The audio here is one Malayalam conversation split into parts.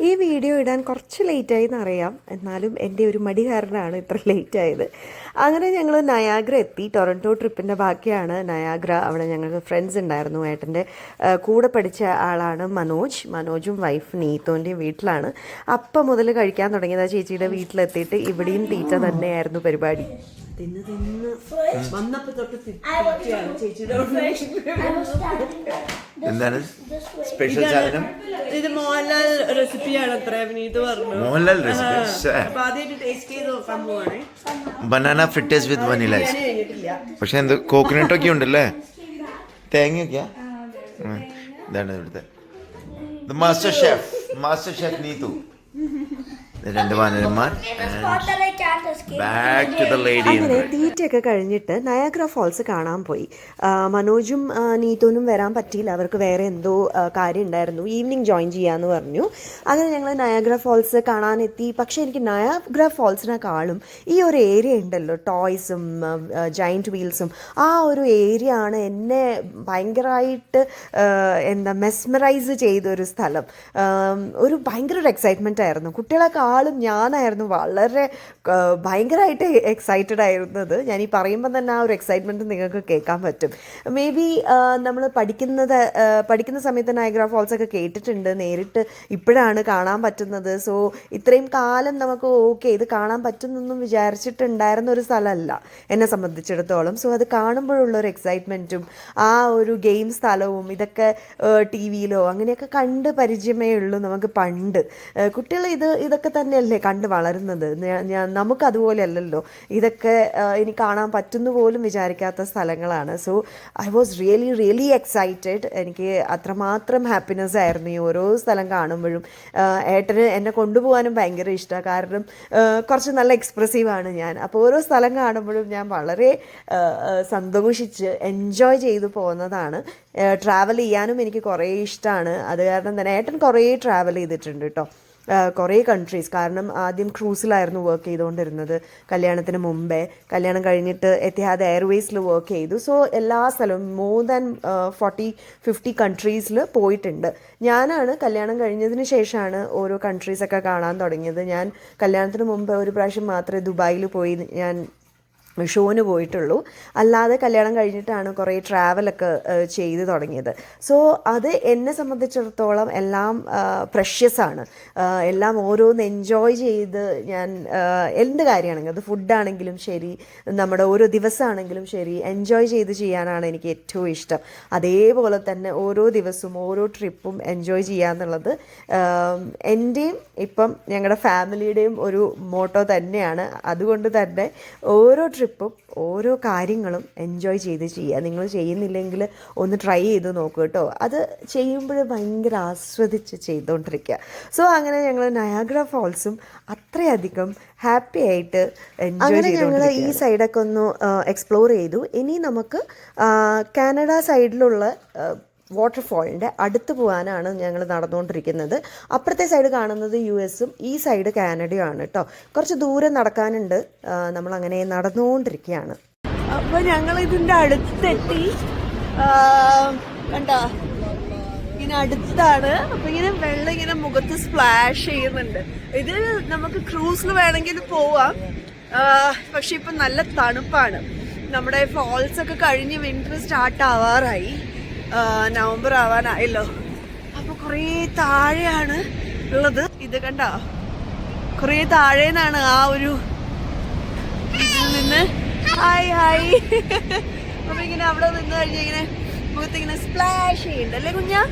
ഈ വീഡിയോ ഇടാൻ കുറച്ച് ലേറ്റായി എന്നറിയാം, എന്നാലും എൻ്റെ ഒരു മടി കാരണമാണ് ഇത്ര ലേറ്റായത്. അങ്ങനെ ഞങ്ങൾ നയാഗ്ര എത്തി. ടൊറൻറ്റോ ട്രിപ്പിൻ്റെ ബാക്കിയാണ് നയാഗ്ര. അവിടെ ഞങ്ങൾക്ക് ഫ്രണ്ട്സ് ഉണ്ടായിരുന്നു. ഏട്ടൻ്റെ കൂടെ പഠിച്ച ആളാണ് മനോജും വൈഫ് നീത്തോൻ്റെയും വീട്ടിലാണ്. അപ്പം മുതൽ കഴിക്കാൻ തുടങ്ങിയത്. ചേച്ചിയുടെ വീട്ടിലെത്തിയിട്ട് ഇവിടെയും തീറ്റ തന്നെയായിരുന്നു പരിപാടി. എന്താണ് സ്പെഷ്യൽ സാധനം? ഇത് മോഹൻലാൽ റെസിപ്പിയാണ് അത്ര ഇത് പറഞ്ഞു. മോഹൻലാൽ റെസിപ്പി ബനാന ഫ്രിറ്റേഴ്സ് വിത്ത് വനില ഐസ്. പക്ഷെ എന്ത് കോക്കനട്ട് ഒക്കെ ഉണ്ടല്ലേ, തേങ്ങയൊക്കെയാ. ഇതാണ് ഇവിടുത്തെ മാസ്റ്റർ ഷെഫ് നീതു. രണ്ട് വാനരന്മാർ. അങ്ങനെ തീറ്റയൊക്കെ കഴിഞ്ഞിട്ട് നയാഗ്ര ഫോൾസ് കാണാൻ പോയി. മനോജും നീത്തോനും വരാൻ പറ്റിയില്ല, അവർക്ക് വേറെ എന്തോ കാര്യം ഉണ്ടായിരുന്നു. ഈവനിങ് ജോയിൻ ചെയ്യാമെന്ന് പറഞ്ഞു. അങ്ങനെ ഞങ്ങൾ നയാഗ്ര ഫോൾസ് കാണാനെത്തി. പക്ഷേ എനിക്ക് നയാഗ്ര ഫോൾസിനെക്കാളും ഈ ഒരു ഏരിയ ഉണ്ടല്ലോ, ടോയ്സും ജയൻറ്റ് വീൽസും, ആ ഒരു ഏരിയ ആണ് എന്നെ ഭയങ്കരമായിട്ട് മെസ്മറൈസ് ചെയ്തൊരു സ്ഥലം. ഒരു ഭയങ്കര ഒരു എക്സൈറ്റ്മെൻ്റ് ആയിരുന്നു. കുട്ടികളെക്കാളും ഞാനായിരുന്നു വളരെ ഭയങ്കരമായിട്ട് എക്സൈറ്റഡ് ആയിരുന്നത്. ഞാൻ ഈ പറയുമ്പോൾ തന്നെ ആ ഒരു എക്സൈറ്റ്മെൻറ്റ് നിങ്ങൾക്ക് കേൾക്കാൻ പറ്റും. മേ ബി നമ്മൾ പഠിക്കുന്ന സമയത്ത് നയാഗ്ര ഫോൾസ് ഒക്കെ കേട്ടിട്ടുണ്ട്, നേരിട്ട് ഇപ്പോഴാണ് കാണാൻ പറ്റുന്നത്. സോ ഇത്രയും കാലം നമുക്ക് ഇത് കാണാൻ പറ്റുന്നൊന്നും വിചാരിച്ചിട്ടുണ്ടായിരുന്ന ഒരു സ്ഥലമല്ല എന്നെ സംബന്ധിച്ചിടത്തോളം. സോ അത് കാണുമ്പോഴുള്ളൊരു എക്സൈറ്റ്മെൻറ്റും ആ ഒരു ഗെയിം സ്ഥലവും ഇതൊക്കെ ടി വിയിലോ അങ്ങനെയൊക്കെ കണ്ട് പരിചയമേ ഉള്ളൂ നമുക്ക് പണ്ട്. കുട്ടികൾ ഇതൊക്കെ തന്നെയല്ലേ കണ്ട് വളരുന്നത്. നമുക്കതുപോലെ അല്ലല്ലോ. ഇതൊക്കെ ഇനി കാണാൻ പറ്റുന്ന പോലും വിചാരിക്കാത്ത സ്ഥലങ്ങളാണ്. So I was really excited. എനിക്ക് അത്രമാത്രം ഹാപ്പിനെസ് ആയിരുന്നു ഈ ഓരോ സ്ഥലം കാണുമ്പോഴും. ഏട്ടന് എന്നെ കൊണ്ടുപോകാനും ഭയങ്കര ഇഷ്ടമാണ്, കാരണം കുറച്ച് നല്ല എക്സ്പ്രസീവാണ് ഞാൻ. അപ്പോൾ ഓരോ സ്ഥലം കാണുമ്പോഴും ഞാൻ വളരെ സന്തോഷിച്ച് എൻജോയ് ചെയ്തു പോകുന്നതാണ്. ട്രാവൽ ചെയ്യാനും എനിക്ക് കുറേ ഇഷ്ടമാണ്. അത് കാരണം തന്നെ ഏട്ടൻ കുറേ ട്രാവൽ ചെയ്തിട്ടുണ്ട് കേട്ടോ, കുറേ കൺട്രീസ്. കാരണം ആദ്യം ക്രൂസിലായിരുന്നു വർക്ക് ചെയ്തുകൊണ്ടിരുന്നത് കല്യാണത്തിന് മുമ്പേ. കല്യാണം കഴിഞ്ഞിട്ട് എത്തിഹാദ് എയർവേസിൽ വർക്ക് ചെയ്തു. സോ എല്ലാ സ്ഥലവും മോർ ദാൻ 40-50 കൺട്രീസിൽ പോയിട്ടുണ്ട്. ഞാനാണ് കല്യാണം കഴിഞ്ഞതിന് ശേഷമാണ് ഓരോ കൺട്രീസൊക്കെ കാണാൻ തുടങ്ങിയത്. ഞാൻ കല്യാണത്തിന് മുമ്പ് ഒരു പ്രാവശ്യം മാത്രമേ ദുബായിൽ പോയി ഞാൻ ഷോന് പോയിട്ടുള്ളൂ. അല്ലാതെ കല്യാണം കഴിഞ്ഞിട്ടാണ് കുറേ ട്രാവലൊക്കെ ചെയ്ത് തുടങ്ങിയത്. സോ അത് എന്നെ സംബന്ധിച്ചിടത്തോളം എല്ലാം പ്രഷ്യസാണ്. എല്ലാം ഓരോന്ന് എൻജോയ് ചെയ്ത് ഞാൻ എന്ത് കാര്യമാണെങ്കിലും, അത് ഫുഡാണെങ്കിലും ശരി, നമ്മുടെ ഓരോ ദിവസമാണെങ്കിലും ശരി, എൻജോയ് ചെയ്ത് ചെയ്യാനാണ് എനിക്ക് ഏറ്റവും ഇഷ്ടം. അതേപോലെ തന്നെ ഓരോ ദിവസവും ഓരോ ട്രിപ്പും എൻജോയ് ചെയ്യാന്നുള്ളത് എൻ്റെയും ഇപ്പം ഞങ്ങളുടെ ഫാമിലിയുടെയും ഒരു മോട്ടോ തന്നെയാണ്. അതുകൊണ്ട് തന്നെ ഓരോ ട്രിപ്പും ഓരോ കാര്യങ്ങളും എൻജോയ് ചെയ്ത് ചെയ്യുക. നിങ്ങൾ ചെയ്യുന്നില്ലെങ്കിൽ ഒന്ന് ട്രൈ ചെയ്ത് നോക്കൂ കേട്ടോ. അത് ചെയ്യുമ്പോൾ ഭയങ്കര ആസ്വദിച്ച് ചെയ്തുകൊണ്ടിരിക്കുക. സോ അങ്ങനെ ഞങ്ങൾ നയാഗ്ര ഫോൾസും അത്രയധികം ഹാപ്പി ആയിട്ട് എൻജോയ് ചെയ്തു. ഞങ്ങൾ ഈ സൈഡൊക്കെ ഒന്ന് എക്സ്പ്ലോർ ചെയ്തു. ഇനി നമുക്ക് കാനഡ സൈഡിലുള്ള വാട്ടർഫോളിൻ്റെ അടുത്ത് പോകാനാണ് ഞങ്ങൾ നടന്നുകൊണ്ടിരിക്കുന്നത്. അപ്പുറത്തെ സൈഡ് കാണുന്നത് US-ഉം ഈ സൈഡ് കാനഡയും ആണ് കേട്ടോ. കുറച്ച് ദൂരം നടക്കാനുണ്ട്. നമ്മളങ്ങനെ നടന്നുകൊണ്ടിരിക്കുകയാണ്. അപ്പോൾ ഞങ്ങൾ ഇതിൻ്റെ അടുത്തെത്തി. കണ്ടോ, ഇങ്ങനെ അടുത്താണ്. അപ്പോൾ ഇങ്ങനെ വെള്ളം ഇങ്ങനെ മുഖത്ത് സ്പ്ലാഷ് ചെയ്യുന്നുണ്ട്. ഇത് നമുക്ക് ക്രൂസിൽ വേണമെങ്കിൽ പോവാം, പക്ഷെ ഇപ്പം നല്ല തണുപ്പാണ്. നമ്മുടെ ഫോൾസൊക്കെ കഴിഞ്ഞ് വിൻ്റർ സ്റ്റാർട്ട് ആവാറായി, നവംബർ ആവാനായല്ലോ. അപ്പോൾ കുറേ താഴെയാണ് ഉള്ളത്. ഇത് കണ്ടോ, കുറേ താഴേന്നാണ് ആ ഒരു ഇതിൽ നിന്ന് ഹായ് അപ്പോൾ ഇങ്ങനെ അവിടെ നിന്ന് കഴിഞ്ഞ് ഇങ്ങനെ മുഖത്ത് ഇങ്ങനെ സ്പ്ലാഷ് ചെയ്യുന്നുണ്ടല്ലേ കുഞ്ഞാ.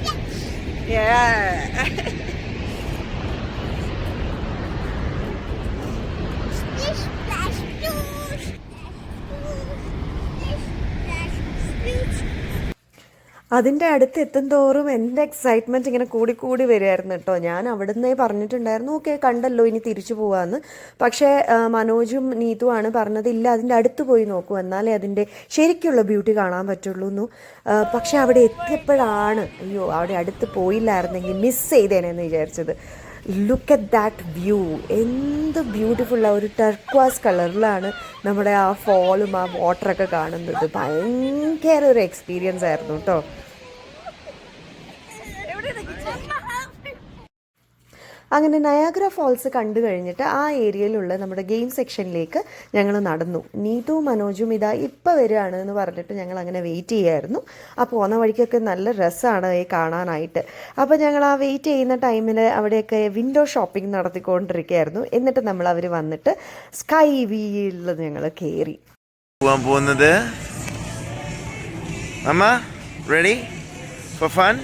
അതിൻ്റെ അടുത്ത് എത്തുന്തോറും എൻ്റെ എക്സൈറ്റ്മെൻറ്റ് ഇങ്ങനെ കൂടി വരുമായിരുന്നു കേട്ടോ. ഞാൻ അവിടുന്ന് പറഞ്ഞിട്ടുണ്ടായിരുന്നു കണ്ടല്ലോ ഇനി തിരിച്ചു പോകാമെന്ന്. പക്ഷേ മനോജും നീതുവാണ് പറഞ്ഞത്, ഇല്ല അതിൻ്റെ അടുത്ത് പോയി നോക്കൂ, എന്നാലേ അതിൻ്റെ ശരിക്കുള്ള ബ്യൂട്ടി കാണാൻ പറ്റുള്ളൂ എന്ന്. പക്ഷേ അവിടെ എത്തിയപ്പോഴാണ് അവിടെ അടുത്ത് പോയില്ലായിരുന്നെങ്കിൽ മിസ് ചെയ്തേനെന്ന് വിചാരിച്ചത്. Look at that view. എന്ത് ബ്യൂട്ടിഫുള്ളാണ്. ഒരു ടർക്വാസ് കളറിലാണ് നമ്മുടെ ആ ഫോളും ആ വാട്ടറൊക്കെ കാണുന്നത്. ഭയങ്കര ഒരു എക്സ്പീരിയൻസ് ആയിരുന്നു കേട്ടോ. അങ്ങനെ നയാഗ്ര ഫോൾസ് കണ്ടു കഴിഞ്ഞിട്ട് ആ ഏരിയയിലുള്ള നമ്മുടെ ഗെയിം സെക്ഷനിലേക്ക് ഞങ്ങൾ നടന്നു. നീതുവും മനോജും ഇതാ ഇപ്പം വരികയാണ് എന്ന് പറഞ്ഞിട്ട് ഞങ്ങൾ അങ്ങനെ വെയിറ്റ് ചെയ്യായിരുന്നു. ആ പോകുന്ന വഴിക്കൊക്കെ നല്ല രസമാണ് ഈ കാണാനായിട്ട്. അപ്പോൾ ഞങ്ങൾ ആ വെയിറ്റ് ചെയ്യുന്ന ടൈമിൽ അവിടെയൊക്കെ വിൻഡോ ഷോപ്പിംഗ് നടത്തിക്കൊണ്ടിരിക്കുകയായിരുന്നു. എന്നിട്ട് അവർ വന്നിട്ട് സ്കൈ വീലിൽ ഞങ്ങൾ കയറി. പോകാൻ പോകുന്നത് അമ്മ റെഡി ഫോർ ഫൺ.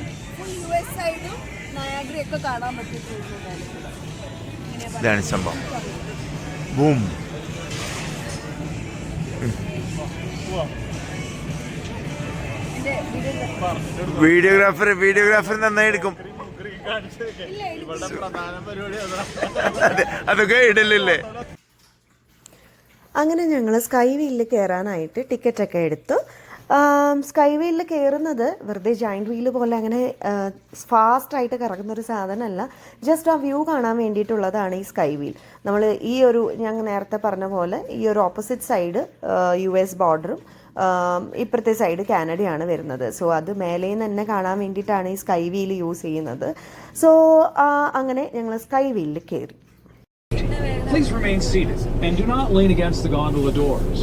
ഇതാണ് സംഭവം. ബൂം. വീഡിയോഗ്രാഫർ നന്നായി എടുക്കും. അതൊക്കെ ഇടലില്ലേ. അങ്ങനെ ഞങ്ങൾ സ്കൈ വീലിൽ കയറാനായിട്ട് ടിക്കറ്റൊക്കെ എടുത്തു. സ്കൈ വീലിൽ കയറുന്നത് വെറുതെ ജോയിൻറ്റ് വീല് പോലെ അങ്ങനെ ഫാസ്റ്റായിട്ട് കറങ്ങുന്നൊരു സാധനമല്ല. ജസ്റ്റ് ആ വ്യൂ കാണാൻ വേണ്ടിയിട്ടുള്ളതാണ് ഈ സ്കൈ വീൽ. നമ്മൾ ഈ ഒരു ഞങ്ങൾ നേരത്തെ പറഞ്ഞ പോലെ ഈ ഒരു ഓപ്പോസിറ്റ് സൈഡ് US ബോർഡറും ഇപ്പുറത്തെ സൈഡ് കാനഡയാണ് വരുന്നത്. സോ അത് മേലെ നിന്ന് തന്നെ കാണാൻ വേണ്ടിയിട്ടാണ് ഈ സ്കൈ വീൽ യൂസ് ചെയ്യുന്നത്. സോ അങ്ങനെ ഞങ്ങൾ സ്കൈ വീലിൽ കയറി. Please remain seated and do not lean against the gondola doors.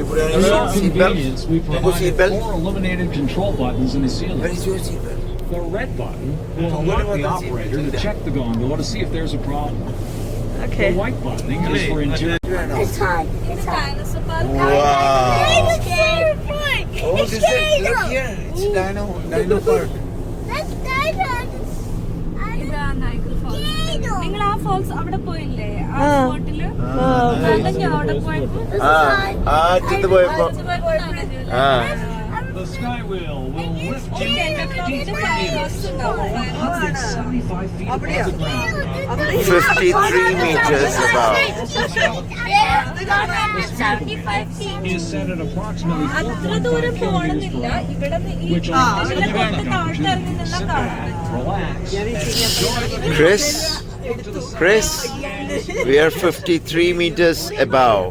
For your convenience, we provided 4 illuminated control buttons in the ceiling. Where is your seatbelt? The red button will alert the operator to check the gondola to see if there's a problem. Okay. The white button is for interior. It's hot. It's hot. Wow. It's scary. Oh, this is, look here. It's Dino Park. That's Dino. നിങ്ങൾ ആ ഫോൾസ് അവിടെ പോയില്ലേ? ആ സ്പോട്ടില് അവിടെ പോയപ്പോ പോയപ്പോ The sky wheel will lift you 53 meters. That's 75 feet above the ground. 53 meters above. Is set at approximately അത്ര ദൂരം 4.5 പോകണമെന്നില്ല. ഇവിടെ which allows you to get an opportunity to sit back, relax, and enjoy the Chris, we are 53 meters above.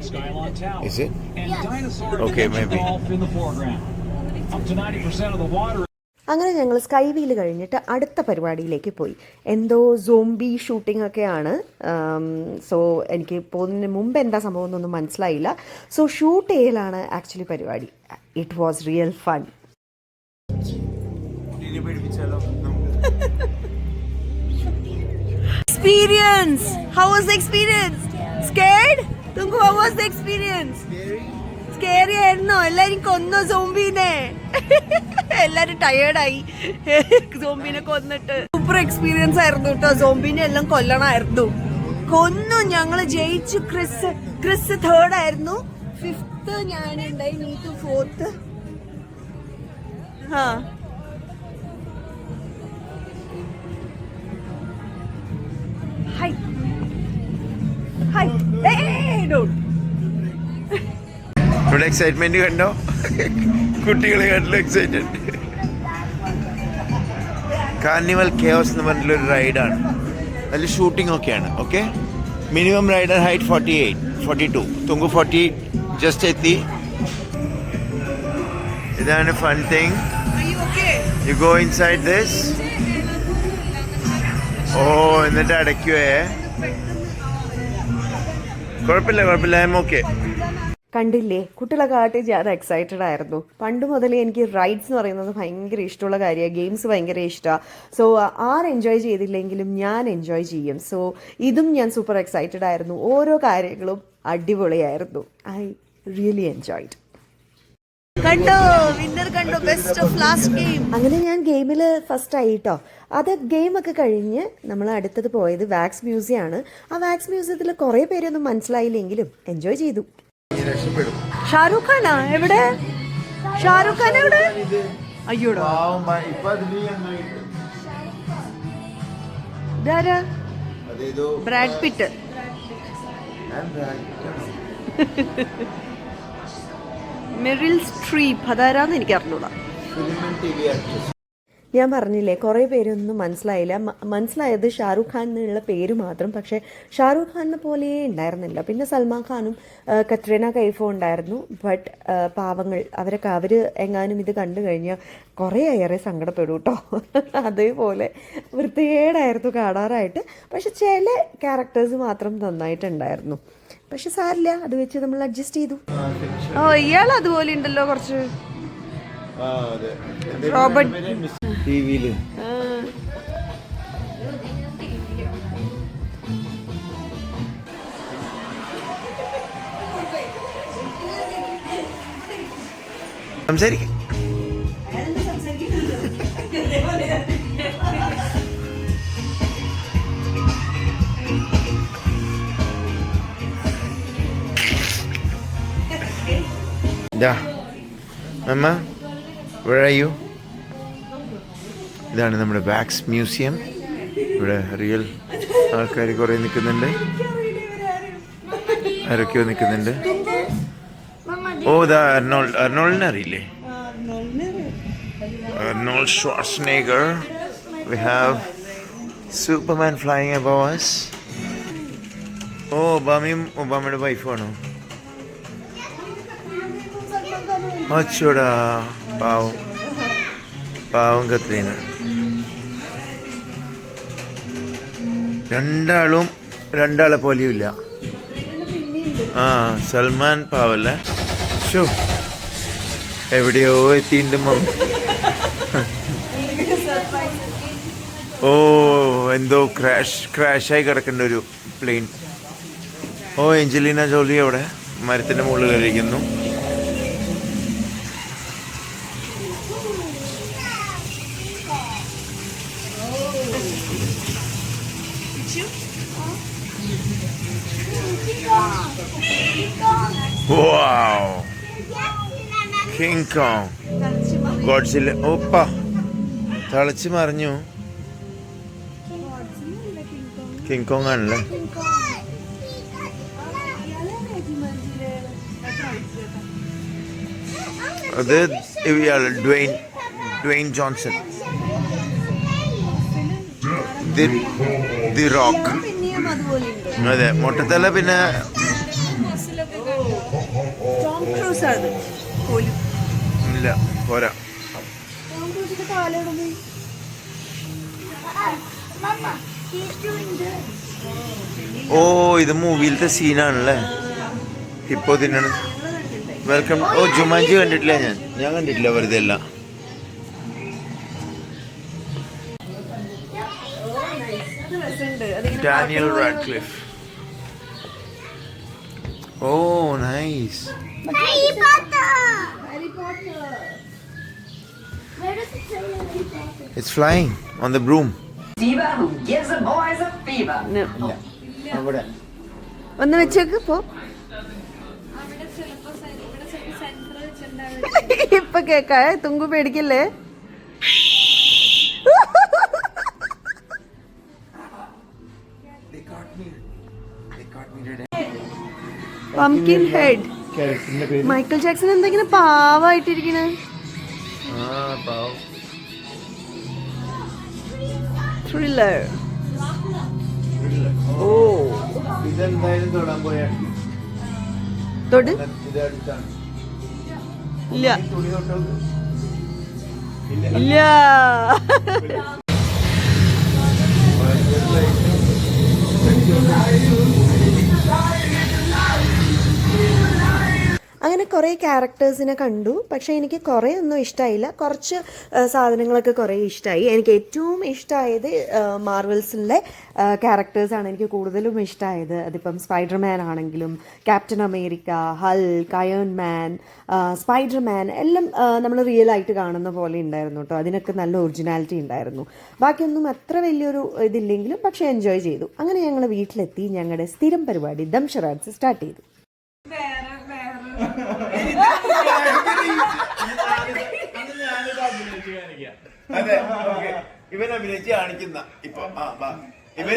Skylon Tower. Is it? And dinosaur Okay, adventure maybe. golf in the foreground. Up to 90% of the water. അങ്ങനെ ഞങ്ങൾ സ്കൈ വീല് കഴിഞ്ഞിട്ട് അടുത്ത പരിപാടിയിലേക്ക് പോയി. എന്തോ സോംബി ഷൂട്ടിംഗ് ഒക്കെയാണ്. സോ എനിക്ക് പോകുന്നതിന് മുമ്പ് എന്താ സംഭവം എന്നൊന്നും മനസ്സിലായില്ല. സോ ഷൂട്ട് ചെയ്യലാണ് ആക്ച്വലി പരിപാടി. It was real fun. Experience. How was the experience? Scared? Tunku, how was the experience? Scary ആയിരുന്നോ? എല്ലാരും കൊന്നോ സോംബീനെ? എല്ലാരും ടയേർഡായി സോംബീനെ കൊന്നിട്ട്. സൂപ്പർ എക്സ്പീരിയൻസ് ആയിരുന്നു കേട്ടോ. സോംബീനെ എല്ലാം കൊല്ലണമായിരുന്നു. കൊന്നു. ഞങ്ങള് ജയിച്ചു. ക്രിസ് 3rd ആയിരുന്നു. 5th ഞാനുണ്ടായി. Neethu 4th. Hi. Hi. Hey, dude. ഇവിടെ എക്സൈറ്റ്മെന്റ് കണ്ടോ? കുട്ടികളെ കണ്ടല്ലോ എക്സൈറ്റഡ്. കാർണിവൽ കെയോസ് എന്ന് പറഞ്ഞിട്ടൊരു റൈഡാണ്. അതിൽ ഷൂട്ടിംഗ് ഒക്കെയാണ്. Okay, minimum rider height 42. തുങ്കു 40 ജസ്റ്റ് എത്തി. ഇതാണ് fun thing. You go inside this. ഓ, എന്നിട്ട് അടയ്ക്കുവേ. കുഴപ്പമില്ല, ഐ എം ഓക്കെ. കണ്ടില്ലേ, കുട്ടികളൊക്കെ ആയിട്ട് ഞാൻ എക്സൈറ്റഡ് ആയിരുന്നു. പണ്ട് മുതലേ എനിക്ക് റൈഡ്സ് എന്ന് പറയുന്നത് ഭയങ്കര ഇഷ്ടമുള്ള കാര്യമാണ്. ഗെയിംസ് ഭയങ്കര ഇഷ്ടമാണ്. സോ എൻജോയ് ചെയ്തില്ലെങ്കിലും ഞാൻ എൻജോയ് ചെയ്യും. സോ ഇതും ഞാൻ സൂപ്പർ എക്സൈറ്റഡ് ആയിരുന്നു. ഓരോ കാര്യങ്ങളും അടിപൊളിയായിരുന്നു. I really enjoyed. കണ്ടോ, വിന്നർ കണ്ടോ, ബെസ്റ്റ് ഓഫ് ലാസ്റ്റ് ഗെയിം. അങ്ങനെ ഞാൻ ഗെയിമിൽ ഫസ്റ്റ് ആയി കേട്ടോ. അത് ഗെയിമൊക്കെ കഴിഞ്ഞ് നമ്മൾ അടുത്തത് പോയത് വാക്സ് മ്യൂസിയം ആണ്. ആ വാക്സ് മ്യൂസിയത്തിൽ കുറേ പേരൊന്നും മനസ്സിലായില്ലെങ്കിലും എൻജോയ് ചെയ്തു. ഷാരൂഖ് ഖാനാ? എവിടെ ഷാരൂഖ് ഖാൻ? എവിടെ? അയ്യോടാ, ഇതാരാ? Brad Pitt. Meryl Streep. അതാരാന്ന് എനിക്ക് അറിഞ്ഞൂടാ. ഞാൻ പറഞ്ഞില്ലേ കുറേ പേരൊന്നും മനസ്സിലായില്ല. മനസ്സിലായത് ഷാറുഖ് ഖാൻ എന്നുള്ള പേര് മാത്രം. പക്ഷേ ഷാറുഖ് ഖാനിനെ പോലെ ഉണ്ടായിരുന്നില്ല. പിന്നെ സൽമാൻ ഖാനും കത്രീന കൈഫും ഉണ്ടായിരുന്നു. ബട്ട് പാവങ്ങൾ അവരൊക്കെ അവർ എങ്ങാനും ഇത് കണ്ടു കഴിഞ്ഞാൽ കുറേ ഏറെ സങ്കടപ്പെടും കേട്ടോ. അതേപോലെ വൃത്തികേടായിരുന്നു കാണാറായിട്ട്. പക്ഷെ ചില ക്യാരക്ടേഴ്സ് മാത്രം നന്നായിട്ടുണ്ടായിരുന്നു. പക്ഷെ സാരില്ല, അത് വെച്ച് നമ്മൾ അഡ്ജസ്റ്റ് ചെയ്തു. ഓ ഇയാൾ അതുപോലെ ഉണ്ടല്ലോ കുറച്ച് റോബർട്ട് ടിവിയില്. സംസാരിക്കാം. അമ്മ, where are you? ഇതാണ് നമ്മുടെ വാക്സ് മ്യൂസിയം. ഇവിടെ റിയൽ ആൾക്കാർ കുറേ നിൽക്കുന്നുണ്ട്. ആരൊക്കെയോ നിൽക്കുന്നുണ്ട്. ഓ ഇതാ അർണോൾഡിനെ അറിയില്ലേ? Arnold Schwarzenegger. We have Superman flying above us. ഓ ഒബാമയും ഒബാമയുടെ വൈഫാണോ? അച്ചോടാ, പാവം പാവം കത്രീന. രണ്ടാളെ പോലെയും ഇല്ല. ആ സൽമാൻ പാവല്ലേ. ഷോ എവിടെയോ എത്തിയിട്ടുണ്ട് മമ്മി. ഓ എന്തോ ക്രാഷായി കിടക്കേണ്ട ഒരു പ്ലെയിൻ. ഓ ഏഞ്ചലീന ജോളി അവിടെ മരത്തിൻ്റെ മുകളിൽ കഴിക്കുന്നു. Wow! King Kong. Godzilla. ഓപ്പ തളച്ച് മറിഞ്ഞു. കിങ് കോങ് ആണല്ലേ. അത് ഡ്വെയിൻ ജോൺസൺ. The rock. അതെ മൊട്ടത്തല. പിന്നെ ഇല്ല പോരാ. Mama, he's doing this. ഓ ഇത് മൂവിയിലത്തെ സീനാണല്ലേ. ഹിപ്പോ തിന്നണം. വെൽക്കം. ഓ ജുമാൻജി കണ്ടിട്ടില്ല. ഞാൻ കണ്ടിട്ടില്ല. വെറുതെ അല്ല. Daniel Radcliffe. ഓ nice. Harry Potter. Harry Potter. Where does it say Harry Potter? It's flying on the broom. Diva who gives the boys a fever. അവിടെ ഒന്ന് വെച്ചേക്ക് പോ. അവിടെ ചിലപ്പോ സെന്റർ വെച്ചിട്ടുണ്ടാവും. ഇപ്പൊ കേക്കാ. തുങ്കു പേടിക്കല്ലേ. Pumpkin head. മൈക്കിൾ ജാക്സൺ എന്തെങ്കിലും പാവായിട്ടിരിക്കണേ. ത്രില്ലർ. ഓ ഇതെന്തായാലും തൊടാൻ പോയാ തൊട്. ഇത് അടുത്താണ്. ഇല്ല തുണി തൊട്ടോ? ഇല്ല. അങ്ങനെ കുറേ ക്യാരക്ടേഴ്സിനെ കണ്ടു. പക്ഷേ എനിക്ക് കുറേ ഒന്നും ഇഷ്ടമായില്ല. കുറച്ച് സാധനങ്ങളൊക്കെ കുറേ ഇഷ്ടമായി. എനിക്ക് ഏറ്റവും ഇഷ്ടമായത് മാർവൽസിലെ ക്യാരക്ടേഴ്സാണ് എനിക്ക് കൂടുതലും ഇഷ്ടമായത്. അതിപ്പം സ്പൈഡർമാൻ ആണെങ്കിലും ക്യാപ്റ്റൻ അമേരിക്ക, ഹൾക്ക്, അയൺ മാൻ, സ്പൈഡർമാൻ എല്ലാം നമ്മൾ റിയൽ ആയിട്ട് കാണുന്ന പോലെ ഉണ്ടായിരുന്നു കേട്ടോ. അതിനൊക്കെ നല്ല ഒറിജിനാലിറ്റി ഉണ്ടായിരുന്നു. ബാക്കിയൊന്നും അത്ര വലിയൊരു ഇതില്ലെങ്കിലും പക്ഷേ എൻജോയ് ചെയ്തു. അങ്ങനെ ഞങ്ങൾ വീട്ടിലെത്തി ഞങ്ങളുടെ സ്ഥിരം പരിപാടി ദം ഷറാഡ്സ് സ്റ്റാർട്ട് ചെയ്തു. അതെ ഇവൻ അഭിനയിച്ച് കാണിക്കുന്ന ഇപ്പൊ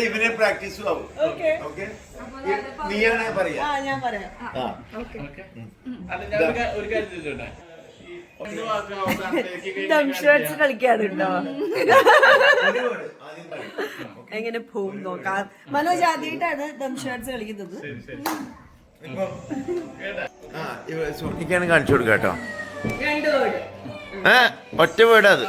ഇവനെ പ്രാക്ടീസും ആവും. ഓക്കെ നീയാണ് പറയാ. ഒരു കാര്യം ചോദിച്ചോട്ടെ. ഡംഷേർട്സ് കളിക്കാറുണ്ടോ? എങ്ങനെ പോവും നോക്കാം. മനോജ് ആദ്യമായിട്ടാണ് ഡംഷേർട്സ് കളിക്കുന്നത്. സോണിക്കാണ് കാണിച്ചു കൊടുക്കുക കേട്ടോ. 2 വേർഡ്. ഒറ്റ വേർഡ് അത്.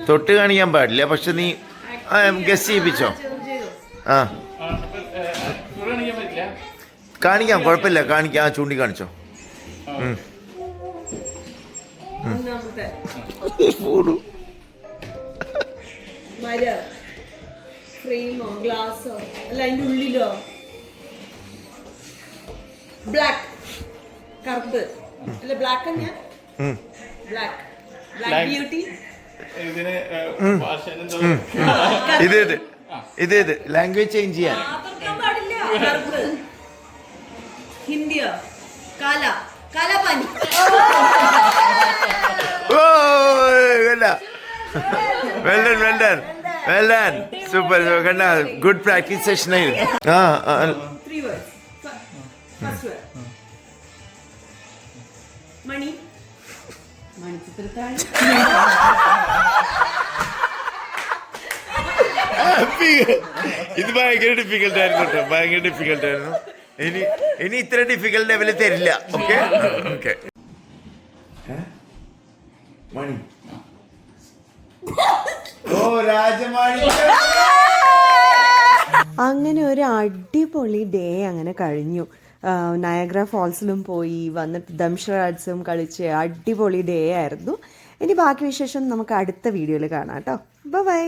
തൊട്ട് കാണിക്കാൻ പാടില്ല, പക്ഷെ നീ ഗസ് ചെയ്യിപ്പിച്ചോ. ആ കാണിക്കാം, കുഴപ്പമില്ല, കാണിക്കാം. ചൂണ്ടി കാണിച്ചോ. ഫ്രെയിമോ ഗ്ലാസോ അല്ല അതിന്റെ ഉള്ളിലോ? ബ്ലാക്ക്, കറുപ്പ് അല്ല ബ്ലാക്ക് തന്നെയാ. Black beauty. ഇത് ലാംഗ്വേജ് ചേഞ്ച് ചെയ്യാൻ. കറുപ്പ് ഹിന്ദിയോ? കാലാപാനി. Well done, super. കണ്ട, ഗുഡ് പ്രാക്ടീസ് സെഷൻ ആയിരുന്നു. 3 words. First word. മണിച്ചിത്രത്താഴ്. ഇത് ഭയങ്കര ഡിഫിക്കൽട്ട് ആയിരുന്നു കേട്ടോ, ഭയങ്കര ഡിഫിക്കൽട്ട് ആയിരുന്നു. ഇനി ഇത്ര ഡിഫിക്കൽട്ട് ലെവലിൽ തരില്ല. Okay okay. മണി. ഓ രാജമാണി. അങ്ങനെ ഒരു അടിപൊളി ഡേ അങ്ങനെ കഴിഞ്ഞു. നയാഗ്ര ഫോൾസിലും പോയി വന്നിട്ട് ദംഷറാഡ്സും കളിച്ച് അടിപൊളി ഡേ ആയിരുന്നു. ഇനി ബാക്കി വിശേഷം നമുക്ക് അടുത്ത വീഡിയോയിൽ കാണാം കേട്ടോ. ബൈ.